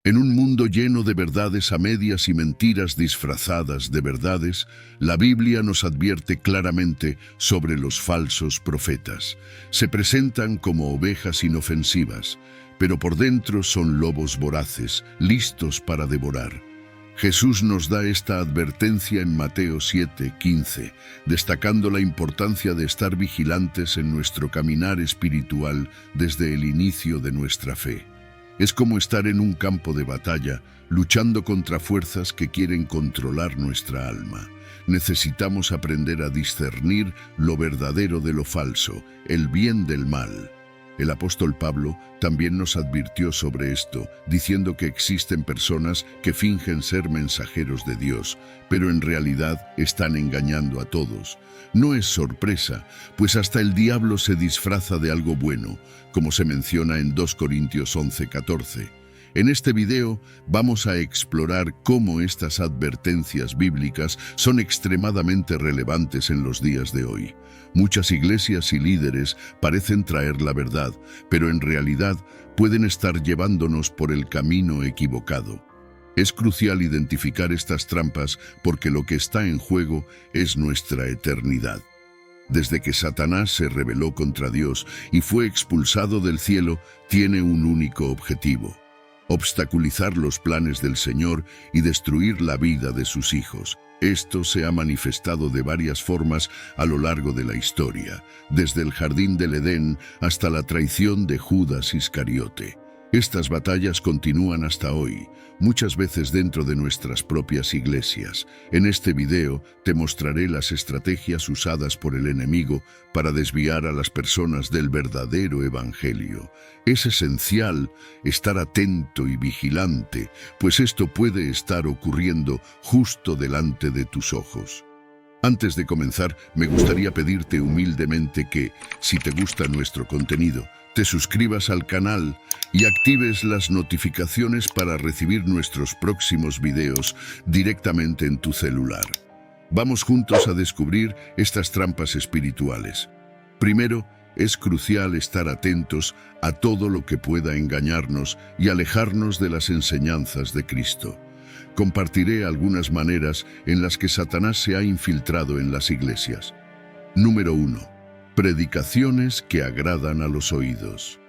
En un mundo lleno de verdades a medias y mentiras disfrazadas de verdades, la Biblia nos advierte claramente sobre los falsos profetas. Se presentan como ovejas inofensivas, pero por dentro son lobos voraces, listos para devorar. Jesús nos da esta advertencia en Mateo 7:15, destacando la importancia de estar vigilantes en nuestro caminar espiritual desde el inicio de nuestra fe. Es como estar en un campo de batalla, luchando contra fuerzas que quieren controlar nuestra alma. Necesitamos aprender a discernir lo verdadero de lo falso, el bien del mal. El apóstol Pablo también nos advirtió sobre esto, diciendo que existen personas que fingen ser mensajeros de Dios, pero en realidad están engañando a todos. No es sorpresa, pues hasta el diablo se disfraza de algo bueno, como se menciona en 2 Corintios 11:14. En este video vamos a explorar cómo estas advertencias bíblicas son extremadamente relevantes en los días de hoy. Muchas iglesias y líderes parecen traer la verdad, pero en realidad pueden estar llevándonos por el camino equivocado. Es crucial identificar estas trampas porque lo que está en juego es nuestra eternidad. Desde que Satanás se rebeló contra Dios y fue expulsado del cielo, tiene un único objetivo: obstaculizar los planes del Señor y destruir la vida de sus hijos. Esto se ha manifestado de varias formas a lo largo de la historia, desde el jardín del Edén hasta la traición de Judas Iscariote. Estas batallas continúan hasta hoy, muchas veces dentro de nuestras propias iglesias. En este video te mostraré las estrategias usadas por el enemigo para desviar a las personas del verdadero evangelio. Es esencial estar atento y vigilante, pues esto puede estar ocurriendo justo delante de tus ojos. Antes de comenzar, me gustaría pedirte humildemente que, si te gusta nuestro contenido, te suscribas al canal y actives las notificaciones para recibir nuestros próximos videos directamente en tu celular. Vamos juntos a descubrir estas trampas espirituales. Primero, es crucial estar atentos a todo lo que pueda engañarnos y alejarnos de las enseñanzas de Cristo. Compartiré algunas maneras en las que Satanás se ha infiltrado en las iglesias. Número 1. Predicaciones que agradan a los oídos.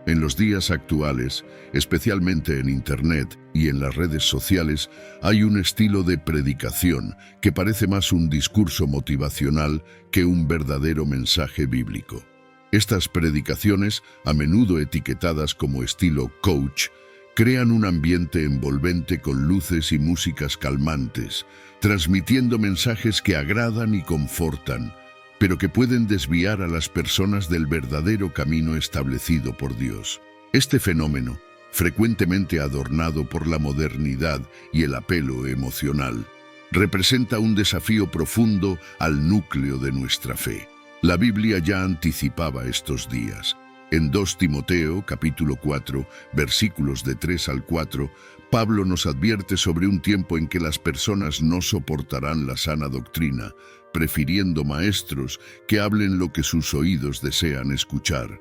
En los días actuales, especialmente en Internet y en las redes sociales, hay un estilo de predicación que parece más un discurso motivacional que un verdadero mensaje bíblico. Estas predicaciones, a menudo etiquetadas como estilo coach, crean un ambiente envolvente con luces y músicas calmantes, transmitiendo mensajes que agradan y confortan, pero que pueden desviar a las personas del verdadero camino establecido por Dios. Este fenómeno, frecuentemente adornado por la modernidad y el apelo emocional, representa un desafío profundo al núcleo de nuestra fe. La Biblia ya anticipaba estos días. En 2 Timoteo, capítulo 4, versículos de 3 al 4, Pablo nos advierte sobre un tiempo en que las personas no soportarán la sana doctrina, prefiriendo maestros que hablen lo que sus oídos desean escuchar.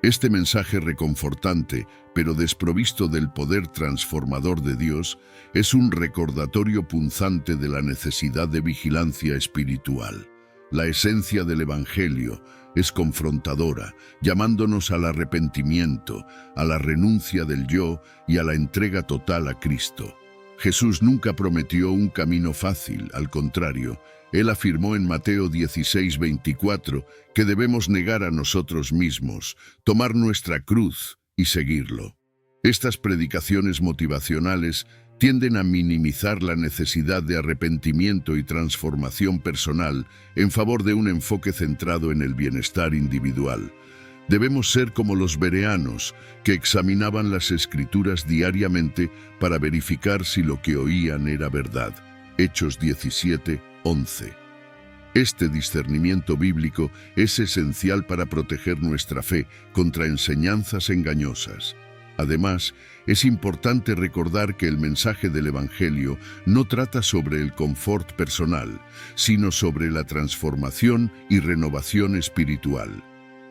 Este mensaje reconfortante, pero desprovisto del poder transformador de Dios, es un recordatorio punzante de la necesidad de vigilancia espiritual. La esencia del Evangelio es confrontadora, llamándonos al arrepentimiento, a la renuncia del yo y a la entrega total a Cristo. Jesús nunca prometió un camino fácil, al contrario, Él afirmó en Mateo 16:24 que debemos negar a nosotros mismos, tomar nuestra cruz y seguirlo. Estas predicaciones motivacionales tienden a minimizar la necesidad de arrepentimiento y transformación personal en favor de un enfoque centrado en el bienestar individual. Debemos ser como los bereanos, que examinaban las Escrituras diariamente para verificar si lo que oían era verdad. Hechos 17:11. Este discernimiento bíblico es esencial para proteger nuestra fe contra enseñanzas engañosas. Además, es importante recordar que el mensaje del Evangelio no trata sobre el confort personal, sino sobre la transformación y renovación espiritual.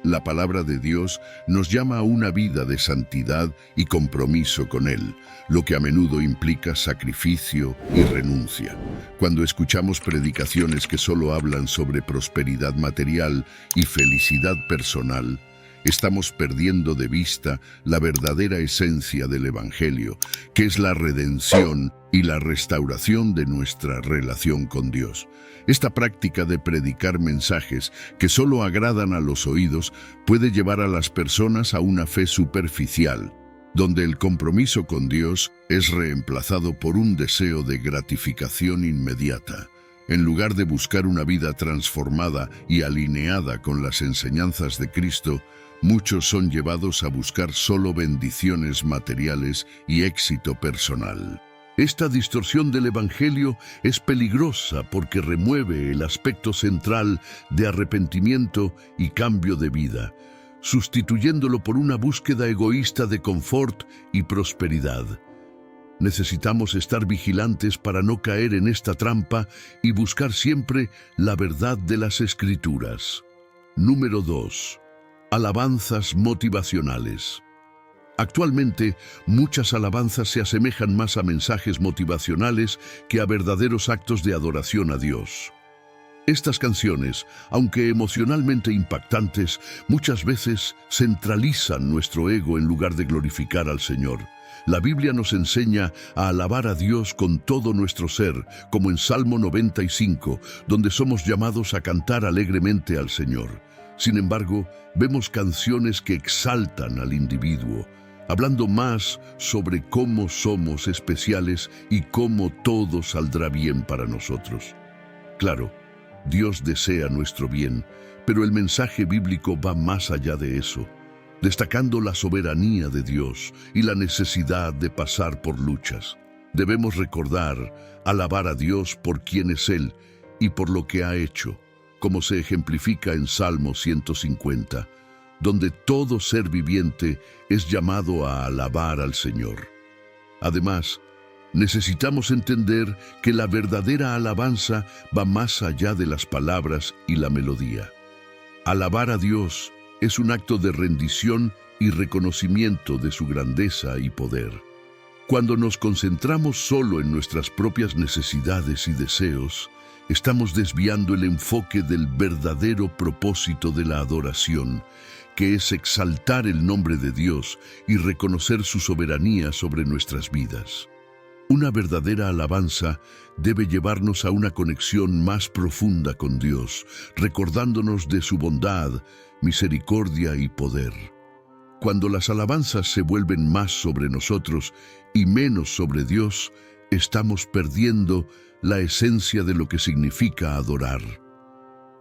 La palabra de Dios nos llama a una vida de santidad y compromiso con Él, lo que a menudo implica sacrificio y renuncia. Cuando escuchamos predicaciones que solo hablan sobre prosperidad material y felicidad personal, estamos perdiendo de vista la verdadera esencia del Evangelio, que es la redención y la restauración de nuestra relación con Dios. Esta práctica de predicar mensajes que solo agradan a los oídos puede llevar a las personas a una fe superficial, donde el compromiso con Dios es reemplazado por un deseo de gratificación inmediata. En lugar de buscar una vida transformada y alineada con las enseñanzas de Cristo, muchos son llevados a buscar solo bendiciones materiales y éxito personal. Esta distorsión del Evangelio es peligrosa porque remueve el aspecto central de arrepentimiento y cambio de vida, sustituyéndolo por una búsqueda egoísta de confort y prosperidad. Necesitamos estar vigilantes para no caer en esta trampa y buscar siempre la verdad de las Escrituras. Número 2. Alabanzas motivacionales. Actualmente, muchas alabanzas se asemejan más a mensajes motivacionales que a verdaderos actos de adoración a Dios. Estas canciones, aunque emocionalmente impactantes, muchas veces centralizan nuestro ego en lugar de glorificar al Señor. La Biblia nos enseña a alabar a Dios con todo nuestro ser, como en Salmo 95, donde somos llamados a cantar alegremente al Señor. Sin embargo, vemos canciones que exaltan al individuo, hablando más sobre cómo somos especiales y cómo todo saldrá bien para nosotros. Claro, Dios desea nuestro bien, pero el mensaje bíblico va más allá de eso, destacando la soberanía de Dios y la necesidad de pasar por luchas. Debemos recordar, alabar a Dios por quién es Él y por lo que ha hecho, como se ejemplifica en Salmo 150, donde todo ser viviente es llamado a alabar al Señor. Además, necesitamos entender que la verdadera alabanza va más allá de las palabras y la melodía. Alabar a Dios es un acto de rendición y reconocimiento de su grandeza y poder. Cuando nos concentramos solo en nuestras propias necesidades y deseos, estamos desviando el enfoque del verdadero propósito de la adoración, que es exaltar el nombre de Dios y reconocer su soberanía sobre nuestras vidas. Una verdadera alabanza debe llevarnos a una conexión más profunda con Dios, recordándonos de su bondad, misericordia y poder. Cuando las alabanzas se vuelven más sobre nosotros y menos sobre Dios, estamos perdiendo la esencia de lo que significa adorar.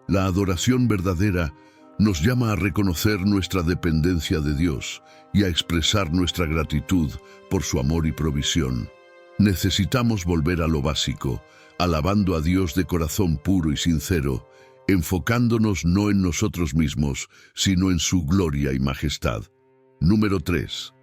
La adoración verdadera nos llama a reconocer nuestra dependencia de Dios y a expresar nuestra gratitud por su amor y provisión. Necesitamos volver a lo básico, alabando a Dios de corazón puro y sincero, enfocándonos no en nosotros mismos, sino en su gloria y majestad. Número 3.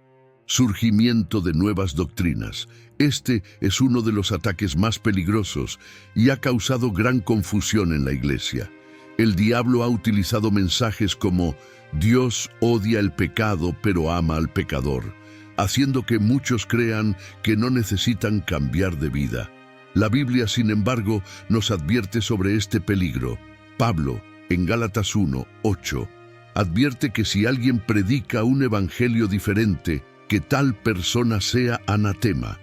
Surgimiento de nuevas doctrinas. Este es uno de los ataques más peligrosos y ha causado gran confusión en la Iglesia. El diablo ha utilizado mensajes como Dios odia el pecado pero ama al pecador, haciendo que muchos crean que no necesitan cambiar de vida. La Biblia, sin embargo, nos advierte sobre este peligro. Pablo, en Gálatas 1:8, advierte que si alguien predica un evangelio diferente, que tal persona sea anatema.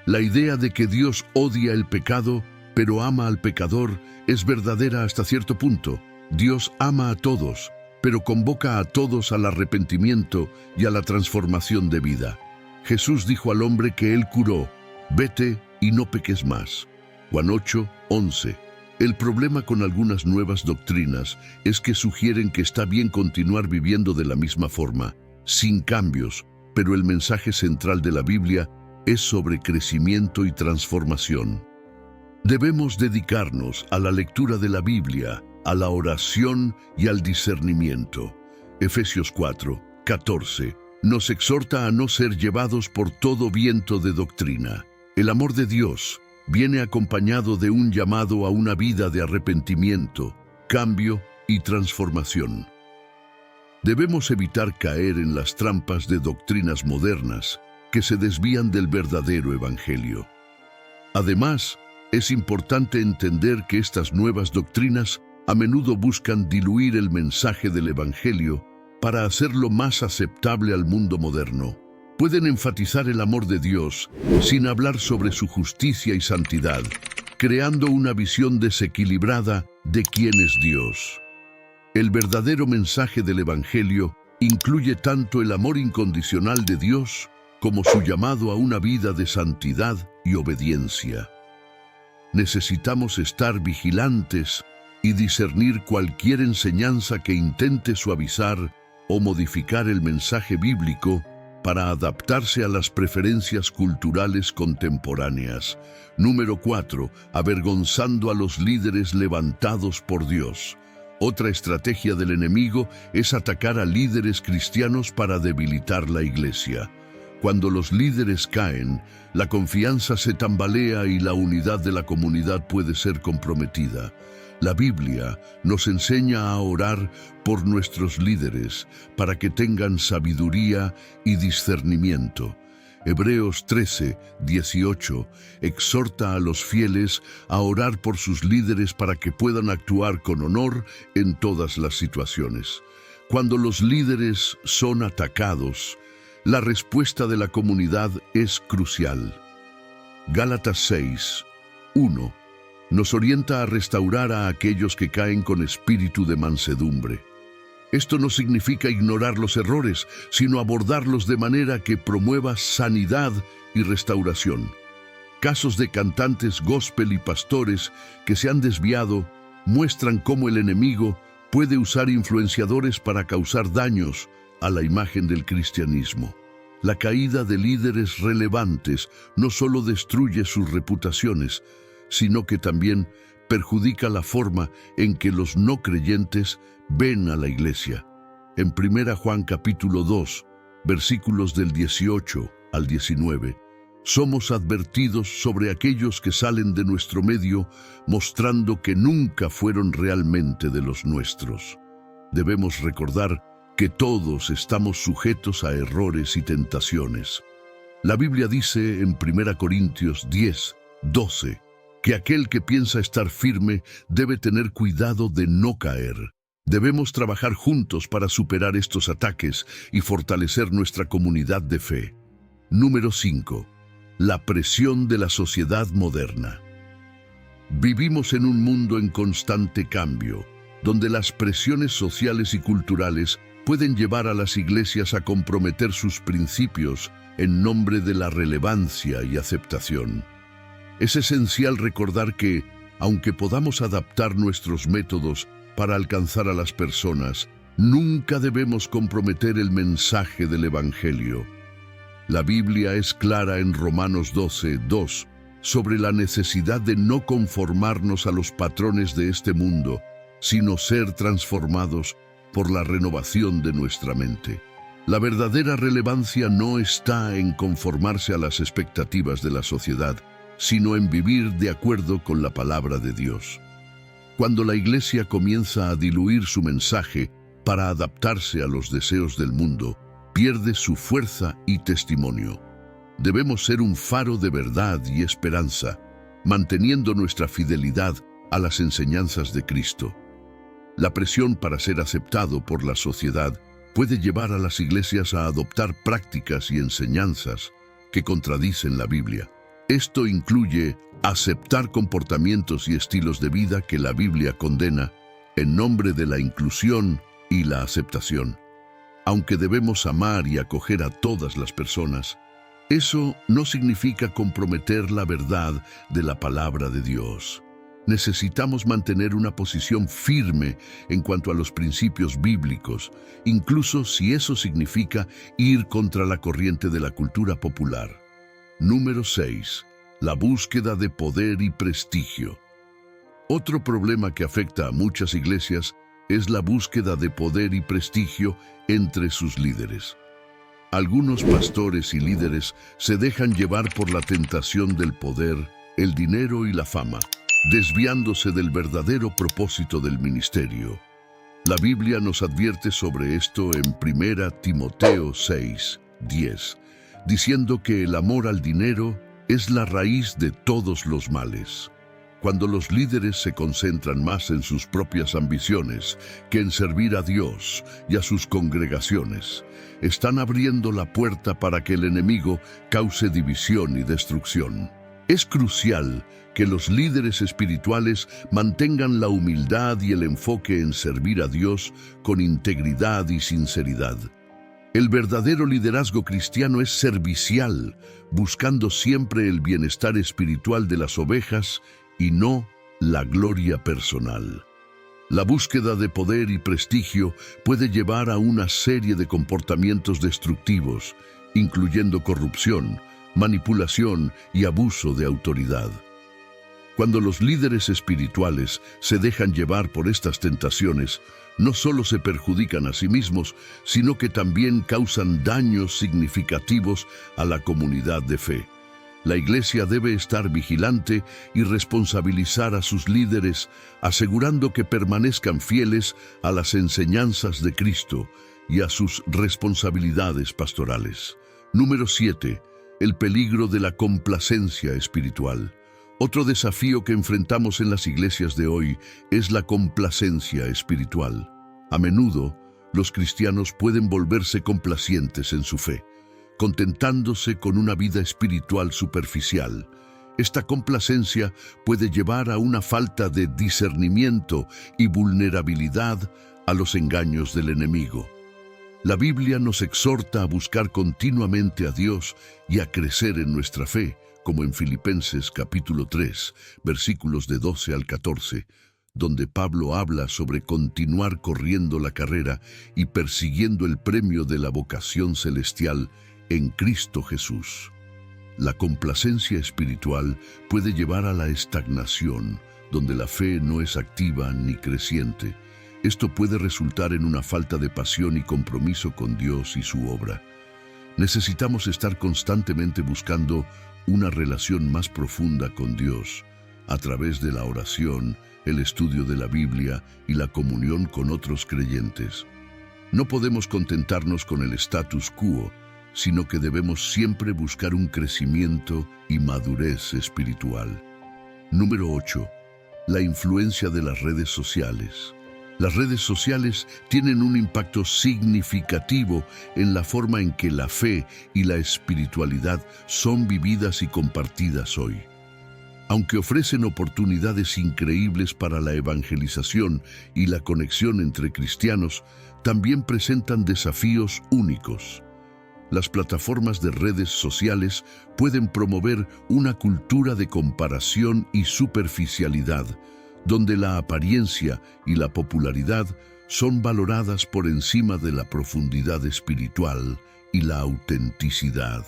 La idea de que Dios odia el pecado, pero ama al pecador, es verdadera hasta cierto punto. Dios ama a todos, pero convoca a todos al arrepentimiento y a la transformación de vida. Jesús dijo al hombre que él curó: vete y no peques más. Juan 8:11. El problema con algunas nuevas doctrinas es que sugieren que está bien continuar viviendo de la misma forma, sin cambios, pero el mensaje central de la Biblia es sobre crecimiento y transformación. Debemos dedicarnos a la lectura de la Biblia, a la oración y al discernimiento. Efesios 4:14 nos exhorta a no ser llevados por todo viento de doctrina. El amor de Dios viene acompañado de un llamado a una vida de arrepentimiento, cambio y transformación. Debemos evitar caer en las trampas de doctrinas modernas que se desvían del verdadero evangelio. Además, es importante entender que estas nuevas doctrinas a menudo buscan diluir el mensaje del evangelio para hacerlo más aceptable al mundo moderno. Pueden enfatizar el amor de Dios sin hablar sobre su justicia y santidad, creando una visión desequilibrada de quién es Dios. El verdadero mensaje del evangelio incluye tanto el amor incondicional de Dios como su llamado a una vida de santidad y obediencia. Necesitamos estar vigilantes y discernir cualquier enseñanza que intente suavizar o modificar el mensaje bíblico para adaptarse a las preferencias culturales contemporáneas. Número 4. Avergonzando a los líderes levantados por Dios. Otra estrategia del enemigo es atacar a líderes cristianos para debilitar la iglesia. Cuando los líderes caen, la confianza se tambalea y la unidad de la comunidad puede ser comprometida. La Biblia nos enseña a orar por nuestros líderes para que tengan sabiduría y discernimiento. Hebreos 13, 18 exhorta a los fieles a orar por sus líderes para que puedan actuar con honor en todas las situaciones. Cuando los líderes son atacados, la respuesta de la comunidad es crucial. Gálatas 6, 1 nos orienta a restaurar a aquellos que caen con espíritu de mansedumbre. Esto no significa ignorar los errores, sino abordarlos de manera que promueva sanidad y restauración. Casos de cantantes gospel y pastores que se han desviado muestran cómo el enemigo puede usar influenciadores para causar daños a la imagen del cristianismo. La caída de líderes relevantes no solo destruye sus reputaciones, sino que también perjudica la forma en que los no creyentes ven a la iglesia. En 1 Juan capítulo 2, versículos del 18 al 19, somos advertidos sobre aquellos que salen de nuestro medio mostrando que nunca fueron realmente de los nuestros. Debemos recordar que todos estamos sujetos a errores y tentaciones. La Biblia dice en 1 Corintios 10, 12, que aquel que piensa estar firme debe tener cuidado de no caer. Debemos trabajar juntos para superar estos ataques y fortalecer nuestra comunidad de fe. Número 5. La presión de la sociedad moderna. Vivimos en un mundo en constante cambio, donde las presiones sociales y culturales pueden llevar a las iglesias a comprometer sus principios en nombre de la relevancia y aceptación. Es esencial recordar que, aunque podamos adaptar nuestros métodos para alcanzar a las personas, nunca debemos comprometer el mensaje del Evangelio. La Biblia es clara en Romanos 12, 2, sobre la necesidad de no conformarnos a los patrones de este mundo, sino ser transformados por la renovación de nuestra mente. La verdadera relevancia no está en conformarse a las expectativas de la sociedad, sino en vivir de acuerdo con la palabra de Dios. Cuando la iglesia comienza a diluir su mensaje para adaptarse a los deseos del mundo, pierde su fuerza y testimonio. Debemos ser un faro de verdad y esperanza, manteniendo nuestra fidelidad a las enseñanzas de Cristo. La presión para ser aceptado por la sociedad puede llevar a las iglesias a adoptar prácticas y enseñanzas que contradicen la Biblia. Esto incluye aceptar comportamientos y estilos de vida que la Biblia condena en nombre de la inclusión y la aceptación. Aunque debemos amar y acoger a todas las personas, eso no significa comprometer la verdad de la palabra de Dios. Necesitamos mantener una posición firme en cuanto a los principios bíblicos, incluso si eso significa ir contra la corriente de la cultura popular. Número 6. La búsqueda de poder y prestigio. Otro problema que afecta a muchas iglesias es la búsqueda de poder y prestigio entre sus líderes. Algunos pastores y líderes se dejan llevar por la tentación del poder, el dinero y la fama, desviándose del verdadero propósito del ministerio. La Biblia nos advierte sobre esto en 1 Timoteo 6:10, diciendo que el amor al dinero es la raíz de todos los males. Cuando los líderes se concentran más en sus propias ambiciones que en servir a Dios y a sus congregaciones, están abriendo la puerta para que el enemigo cause división y destrucción. Es crucial que los líderes espirituales mantengan la humildad y el enfoque en servir a Dios con integridad y sinceridad. El verdadero liderazgo cristiano es servicial, buscando siempre el bienestar espiritual de las ovejas y no la gloria personal. La búsqueda de poder y prestigio puede llevar a una serie de comportamientos destructivos, incluyendo corrupción, manipulación y abuso de autoridad. Cuando los líderes espirituales se dejan llevar por estas tentaciones, no solo se perjudican a sí mismos, sino que también causan daños significativos a la comunidad de fe. La Iglesia debe estar vigilante y responsabilizar a sus líderes, asegurando que permanezcan fieles a las enseñanzas de Cristo y a sus responsabilidades pastorales. Número 7. El peligro de la complacencia espiritual. Otro desafío que enfrentamos en las iglesias de hoy es la complacencia espiritual. A menudo, los cristianos pueden volverse complacientes en su fe, contentándose con una vida espiritual superficial. Esta complacencia puede llevar a una falta de discernimiento y vulnerabilidad a los engaños del enemigo. La Biblia nos exhorta a buscar continuamente a Dios y a crecer en nuestra fe, como en Filipenses capítulo 3, versículos de 12 al 14, donde Pablo habla sobre continuar corriendo la carrera y persiguiendo el premio de la vocación celestial en Cristo Jesús. La complacencia espiritual puede llevar a la estagnación, donde la fe no es activa ni creciente. Esto puede resultar en una falta de pasión y compromiso con Dios y su obra. Necesitamos estar constantemente buscando una relación más profunda con Dios, a través de la oración, el estudio de la Biblia y la comunión con otros creyentes. No podemos contentarnos con el status quo, sino que debemos siempre buscar un crecimiento y madurez espiritual. Número 8. La influencia de las redes sociales. Las redes sociales tienen un impacto significativo en la forma en que la fe y la espiritualidad son vividas y compartidas hoy. Aunque ofrecen oportunidades increíbles para la evangelización y la conexión entre cristianos, también presentan desafíos únicos. Las plataformas de redes sociales pueden promover una cultura de comparación y superficialidad, donde la apariencia y la popularidad son valoradas por encima de la profundidad espiritual y la autenticidad.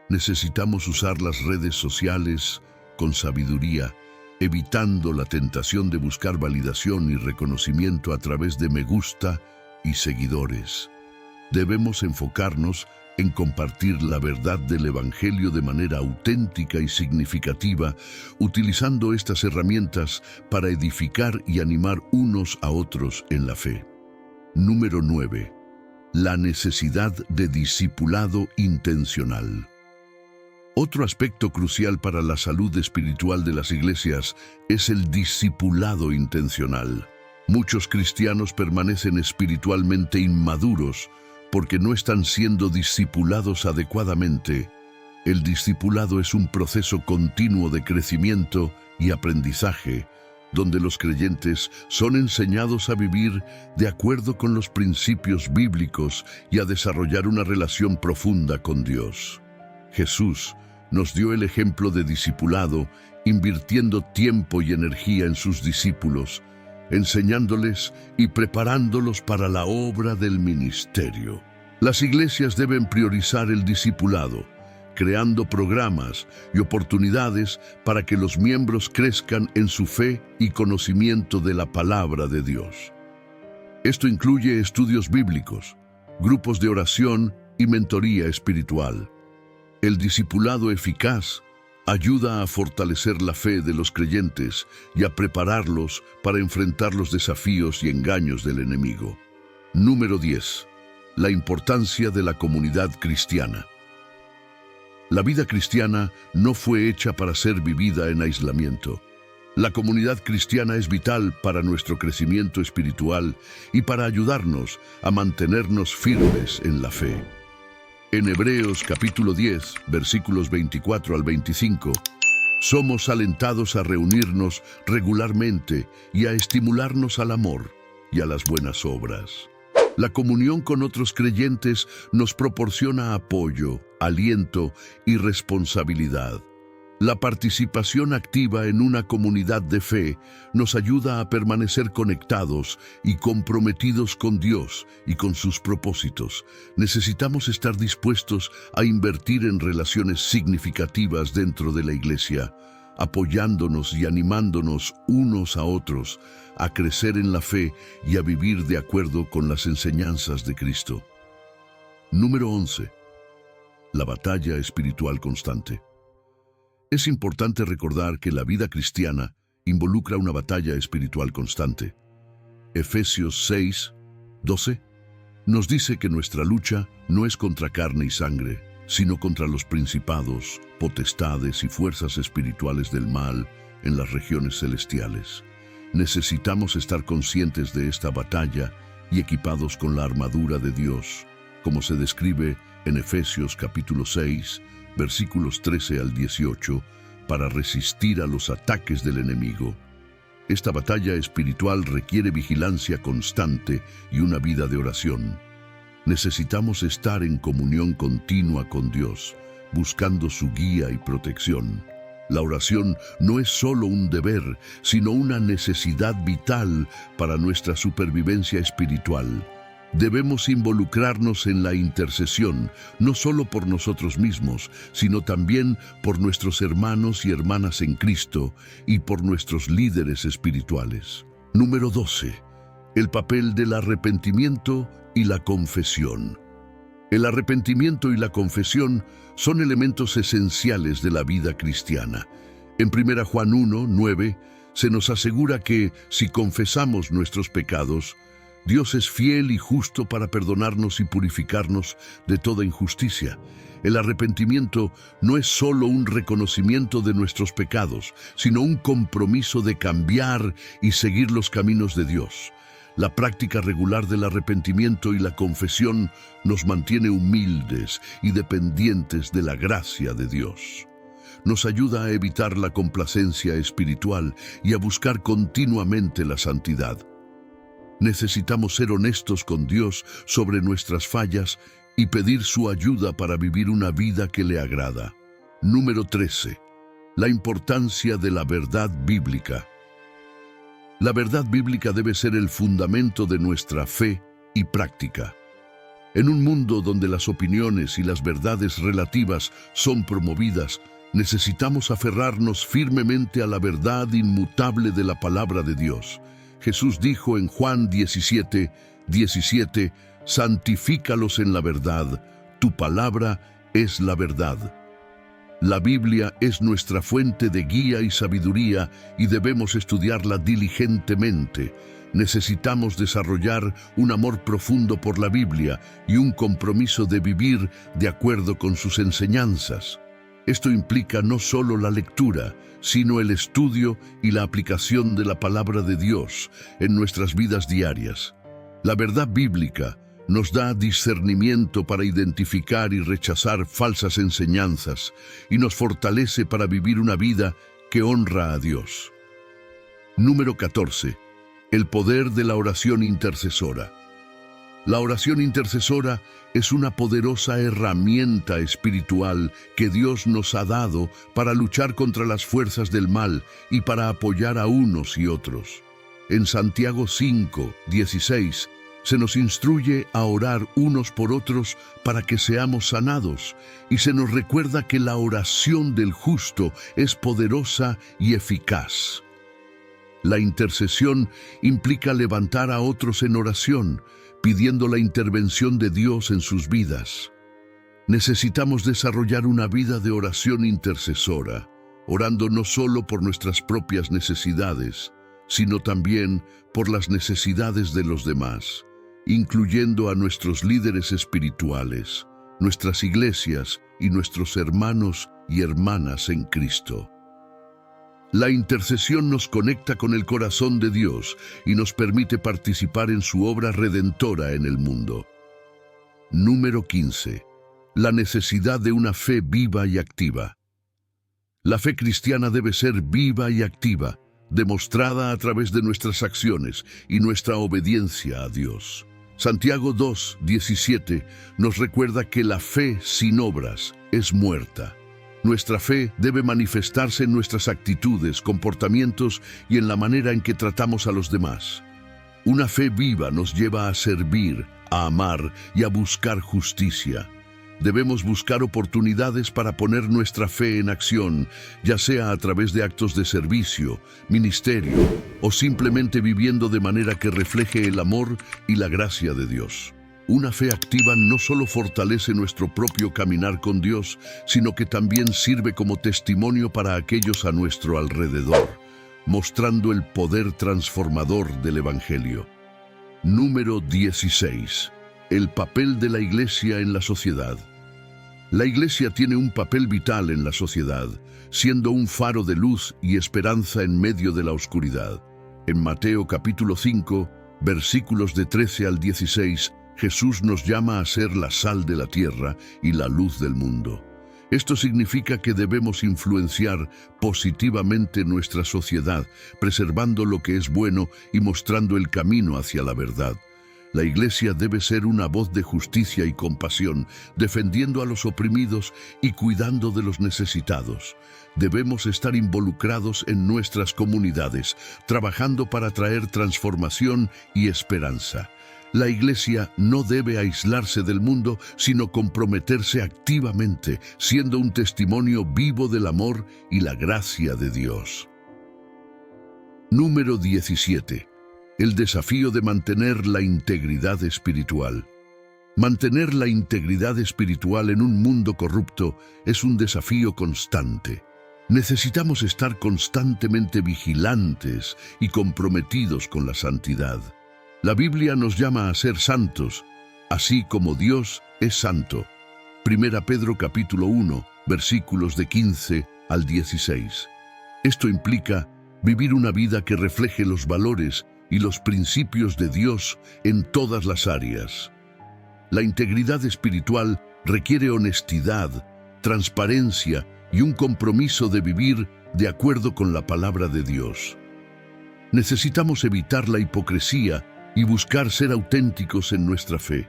Necesitamos usar las redes sociales con sabiduría, evitando la tentación de buscar validación y reconocimiento a través de me gusta y seguidores. Debemos enfocarnos en compartir la verdad del Evangelio de manera auténtica y significativa, utilizando estas herramientas para edificar y animar unos a otros en la fe. Número 9. La necesidad de discipulado intencional. Otro aspecto crucial para la salud espiritual de las iglesias es el discipulado intencional. Muchos cristianos permanecen espiritualmente inmaduros porque no están siendo discipulados adecuadamente. El discipulado es un proceso continuo de crecimiento y aprendizaje, donde los creyentes son enseñados a vivir de acuerdo con los principios bíblicos y a desarrollar una relación profunda con Dios. Jesús nos dio el ejemplo de discipulado, invirtiendo tiempo y energía en sus discípulos, enseñándoles y preparándolos para la obra del ministerio. Las iglesias deben priorizar el discipulado, creando programas y oportunidades para que los miembros crezcan en su fe y conocimiento de la palabra de Dios. Esto incluye estudios bíblicos, grupos de oración y mentoría espiritual. El discipulado eficaz Ayuda a fortalecer la fe de los creyentes y a prepararlos para enfrentar los desafíos y engaños del enemigo. Número 10. La importancia de la comunidad cristiana. La vida cristiana no fue hecha para ser vivida en aislamiento. La comunidad cristiana es vital para nuestro crecimiento espiritual y para ayudarnos a mantenernos firmes en la fe. En Hebreos capítulo 10, versículos 24 al 25, somos alentados a reunirnos regularmente y a estimularnos al amor y a las buenas obras. La comunión con otros creyentes nos proporciona apoyo, aliento y responsabilidad. La participación activa en una comunidad de fe nos ayuda a permanecer conectados y comprometidos con Dios y con sus propósitos. Necesitamos estar dispuestos a invertir en relaciones significativas dentro de la iglesia, apoyándonos y animándonos unos a otros a crecer en la fe y a vivir de acuerdo con las enseñanzas de Cristo. Número 11. La batalla espiritual constante. Es importante recordar que la vida cristiana involucra una batalla espiritual constante. Efesios 6, 12 nos dice que nuestra lucha no es contra carne y sangre, sino contra los principados, potestades y fuerzas espirituales del mal en las regiones celestiales. Necesitamos estar conscientes de esta batalla y equipados con la armadura de Dios, como se describe en Efesios capítulo 6, versículos 13 al 18, para resistir a los ataques del enemigo. Esta batalla espiritual requiere vigilancia constante y una vida de oración. Necesitamos estar en comunión continua con Dios, buscando su guía y protección. La oración no es solo un deber, sino una necesidad vital para nuestra supervivencia espiritual. Debemos involucrarnos en la intercesión, no solo por nosotros mismos, sino también por nuestros hermanos y hermanas en Cristo y por nuestros líderes espirituales. Número 12. El papel del arrepentimiento y la confesión. El arrepentimiento y la confesión son elementos esenciales de la vida cristiana. En 1 Juan 1, 9, se nos asegura que si confesamos nuestros pecados, Dios es fiel y justo para perdonarnos y purificarnos de toda injusticia. El arrepentimiento no es solo un reconocimiento de nuestros pecados, sino un compromiso de cambiar y seguir los caminos de Dios. La práctica regular del arrepentimiento y la confesión nos mantiene humildes y dependientes de la gracia de Dios. Nos ayuda a evitar la complacencia espiritual y a buscar continuamente la santidad. Necesitamos ser honestos con Dios sobre nuestras fallas y pedir su ayuda para vivir una vida que le agrada. Número 13. La importancia de la verdad bíblica. La verdad bíblica debe ser el fundamento de nuestra fe y práctica. En un mundo donde las opiniones y las verdades relativas son promovidas, necesitamos aferrarnos firmemente a la verdad inmutable de la palabra de Dios. Jesús dijo en Juan 17, 17, «Santifícalos en la verdad, tu palabra es la verdad». La Biblia es nuestra fuente de guía y sabiduría y debemos estudiarla diligentemente. Necesitamos desarrollar un amor profundo por la Biblia y un compromiso de vivir de acuerdo con sus enseñanzas. Esto implica no solo la lectura, sino el estudio y la aplicación de la palabra de Dios en nuestras vidas diarias. La verdad bíblica nos da discernimiento para identificar y rechazar falsas enseñanzas y nos fortalece para vivir una vida que honra a Dios. Número 14. El poder de la oración intercesora. La oración intercesora es una poderosa herramienta espiritual que Dios nos ha dado para luchar contra las fuerzas del mal y para apoyar a unos y otros. En Santiago 5, 16, se nos instruye a orar unos por otros para que seamos sanados, y se nos recuerda que la oración del justo es poderosa y eficaz. La intercesión implica levantar a otros en oración, pidiendo la intervención de Dios en sus vidas. Necesitamos desarrollar una vida de oración intercesora, orando no solo por nuestras propias necesidades, sino también por las necesidades de los demás, incluyendo a nuestros líderes espirituales, nuestras iglesias y nuestros hermanos y hermanas en Cristo. La intercesión nos conecta con el corazón de Dios y nos permite participar en su obra redentora en el mundo. Número 15. La necesidad de una fe viva y activa. La fe cristiana debe ser viva y activa, demostrada a través de nuestras acciones y nuestra obediencia a Dios. Santiago 2:17 nos recuerda que la fe sin obras es muerta. Nuestra fe debe manifestarse en nuestras actitudes, comportamientos y en la manera en que tratamos a los demás. Una fe viva nos lleva a servir, a amar y a buscar justicia. Debemos buscar oportunidades para poner nuestra fe en acción, ya sea a través de actos de servicio, ministerio o simplemente viviendo de manera que refleje el amor y la gracia de Dios. Una fe activa no solo fortalece nuestro propio caminar con Dios, sino que también sirve como testimonio para aquellos a nuestro alrededor, mostrando el poder transformador del Evangelio. Número 16. El papel de la Iglesia en la sociedad. La Iglesia tiene un papel vital en la sociedad, siendo un faro de luz y esperanza en medio de la oscuridad. En Mateo capítulo 5, versículos de 13 al 16, Jesús nos llama a ser la sal de la tierra y la luz del mundo. Esto significa que debemos influenciar positivamente nuestra sociedad, preservando lo que es bueno y mostrando el camino hacia la verdad. La Iglesia debe ser una voz de justicia y compasión, defendiendo a los oprimidos y cuidando de los necesitados. Debemos estar involucrados en nuestras comunidades, trabajando para traer transformación y esperanza. La Iglesia no debe aislarse del mundo, sino comprometerse activamente, siendo un testimonio vivo del amor y la gracia de Dios. Número 17. El desafío de mantener la integridad espiritual. Mantener la integridad espiritual en un mundo corrupto es un desafío constante. Necesitamos estar constantemente vigilantes y comprometidos con la santidad. La Biblia nos llama a ser santos, así como Dios es santo. 1 Pedro capítulo 1, versículos de 15 al 16. Esto implica vivir una vida que refleje los valores y los principios de Dios en todas las áreas. La integridad espiritual requiere honestidad, transparencia y un compromiso de vivir de acuerdo con la palabra de Dios. Necesitamos evitar la hipocresía y buscar ser auténticos en nuestra fe.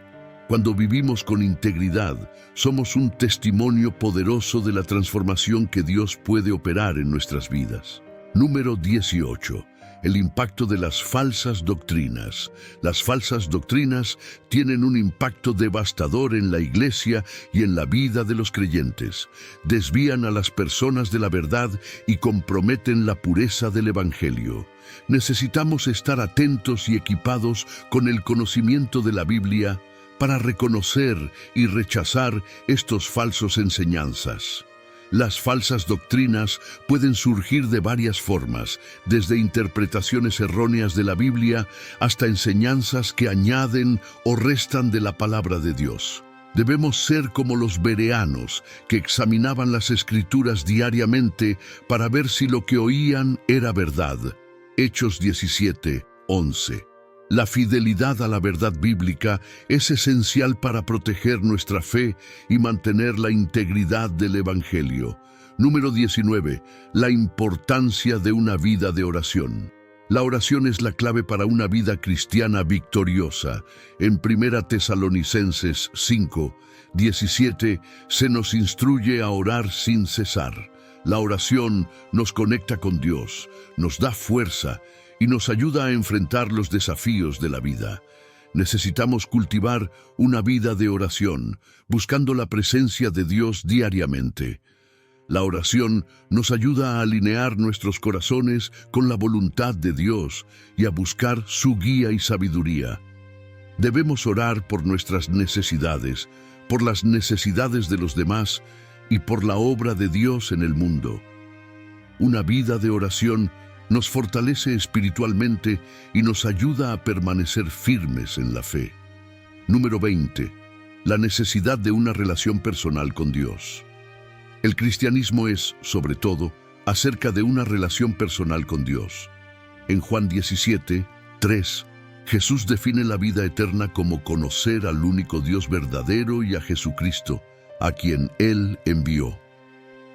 Cuando vivimos con integridad, somos un testimonio poderoso de la transformación que Dios puede operar en nuestras vidas. Número 18. El impacto de las falsas doctrinas. Las falsas doctrinas tienen un impacto devastador en la Iglesia y en la vida de los creyentes. Desvían a las personas de la verdad y comprometen la pureza del Evangelio. Necesitamos estar atentos y equipados con el conocimiento de la Biblia para reconocer y rechazar estos falsos enseñanzas. Las falsas doctrinas pueden surgir de varias formas, desde interpretaciones erróneas de la Biblia hasta enseñanzas que añaden o restan de la palabra de Dios. Debemos ser como los bereanos, que examinaban las Escrituras diariamente para ver si lo que oían era verdad. Hechos 17:11. La fidelidad a la verdad bíblica es esencial para proteger nuestra fe y mantener la integridad del Evangelio. Número 19. La importancia de una vida de oración. La oración es la clave para una vida cristiana victoriosa. En 1 Tesalonicenses 5:17 se nos instruye a orar sin cesar. La oración nos conecta con Dios, nos da fuerza y nos ayuda a enfrentar los desafíos de la vida. Necesitamos cultivar una vida de oración, buscando la presencia de Dios diariamente. La oración nos ayuda a alinear nuestros corazones con la voluntad de Dios y a buscar su guía y sabiduría. Debemos orar por nuestras necesidades, por las necesidades de los demás y por la obra de Dios en el mundo. Una vida de oración nos fortalece espiritualmente y nos ayuda a permanecer firmes en la fe. Número 20. La necesidad de una relación personal con Dios. El cristianismo es, sobre todo, acerca de una relación personal con Dios. En Juan 17:3, Jesús define la vida eterna como conocer al único Dios verdadero y a Jesucristo, a quien Él envió.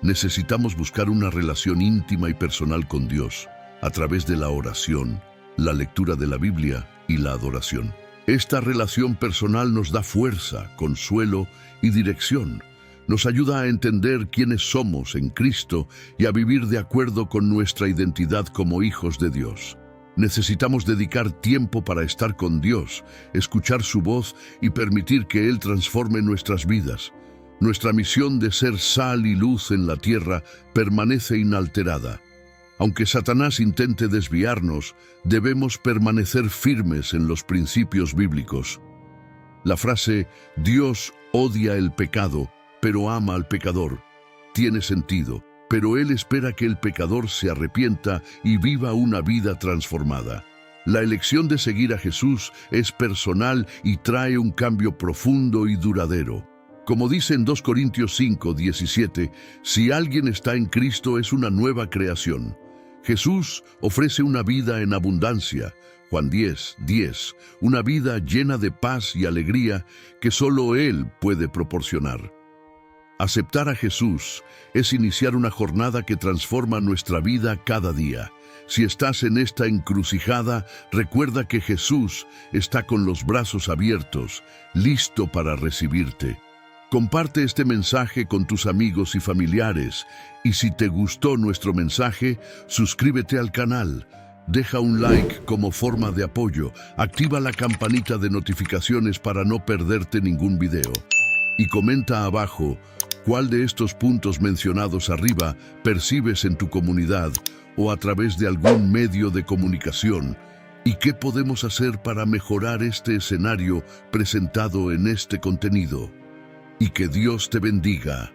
Necesitamos buscar una relación íntima y personal con Dios a través de la oración, la lectura de la Biblia y la adoración. Esta relación personal nos da fuerza, consuelo y dirección. Nos ayuda a entender quiénes somos en Cristo y a vivir de acuerdo con nuestra identidad como hijos de Dios. Necesitamos dedicar tiempo para estar con Dios, escuchar su voz y permitir que Él transforme nuestras vidas. Nuestra misión de ser sal y luz en la tierra permanece inalterada. Aunque Satanás intente desviarnos, debemos permanecer firmes en los principios bíblicos. La frase «Dios odia el pecado, pero ama al pecador» tiene sentido, pero Él espera que el pecador se arrepienta y viva una vida transformada. La elección de seguir a Jesús es personal y trae un cambio profundo y duradero. Como dice en 2 Corintios 5:17, si alguien está en Cristo es una nueva creación. Jesús ofrece una vida en abundancia, Juan 10:10, una vida llena de paz y alegría que solo Él puede proporcionar. Aceptar a Jesús es iniciar una jornada que transforma nuestra vida cada día. Si estás en esta encrucijada, recuerda que Jesús está con los brazos abiertos, listo para recibirte. Comparte este mensaje con tus amigos y familiares, y si te gustó nuestro mensaje, suscríbete al canal, deja un like como forma de apoyo, activa la campanita de notificaciones para no perderte ningún video, y comenta abajo cuál de estos puntos mencionados arriba percibes en tu comunidad o a través de algún medio de comunicación, y qué podemos hacer para mejorar este escenario presentado en este contenido. Y que Dios te bendiga.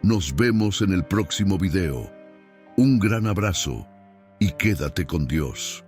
Nos vemos en el próximo video. Un gran abrazo y quédate con Dios.